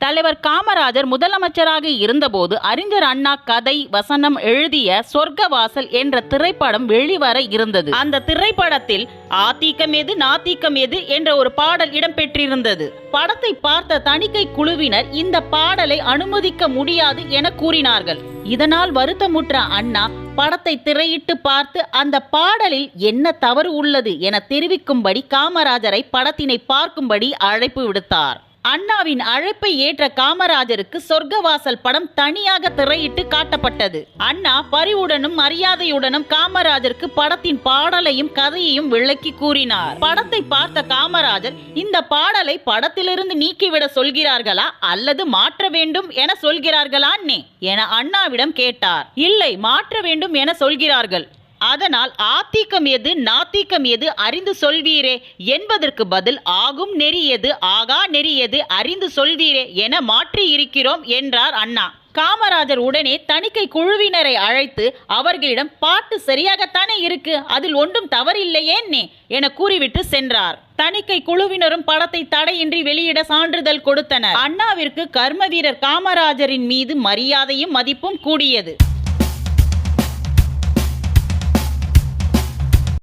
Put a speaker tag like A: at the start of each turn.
A: தலைவர் காமராஜர் முதலமைச்சராக இருந்தபோது அறிஞர் அண்ணா கதை வசனம் எழுதிய சொர்க்கவாசல் என்ற திரைப்படம் வெளிவர இருந்தது. அந்த திரைப்படத்தில் ஆத்திகம் எது நாத்திகம் எது என்ற ஒரு பாடல் இடம்பெற்றிருந்தது. படத்தை பார்த்த தணிக்கை குழுவினர் இந்த பாடலை அனுமதிக்க முடியாது என கூறினார்கள். இதனால் வருத்தமுற்ற அண்ணா படத்தை திரையிட்டு பார்த்து அந்த பாடலில் என்ன தவறு உள்ளது என தெரிவிக்கும்படி காமராஜரை படத்தினை பார்க்கும்படி அழைப்பு விடுத்தார். அண்ணாவின் அழைப்பை ஏற்ற காமராஜருக்கு சொர்க்கவாசல் படம் தனியாக திரையிட்டு காட்டப்பட்டது. அண்ணா பரிவுடனும் மரியாதையுடனும் காமராஜருக்கு படத்தின் பாடலையும் கதையையும் விளக்கி கூறினார். படத்தை பார்த்த காமராஜர் இந்த பாடலை படத்திலிருந்து நீக்கிவிட சொல்கிறார்களா அல்லது மாற்ற வேண்டும் என சொல்கிறார்களா என அண்ணாவிடம் கேட்டார். இல்லை, மாற்ற வேண்டும் என சொல்கிறார்கள். அதனால் ஆத்திகம் எது நாத்திகம் எது அறிந்து சொல்வீரே என்பதற்கு பதில் ஆகும் நெறி எது ஆகா நெறி எது அறிந்து சொல்வீரே என மாற்றி இருக்கிறோம் என்றார் அண்ணா. காமராஜர் உடனே தணிக்கை குழுவினரை அழைத்து அவர்களிடம் பாட்டு சரியாகத்தானே இருக்கு, அதில் ஒன்றும் தவறில்லையே என கூறிவிட்டு சென்றார். தணிக்கை குழுவினரும் படத்தை தடையின்றி வெளியிட சான்றிதழ் கொடுத்தனர். அண்ணாவிற்கு கர்ம வீரர் காமராஜரின் மீது மரியாதையும் மதிப்பும் கூடியது.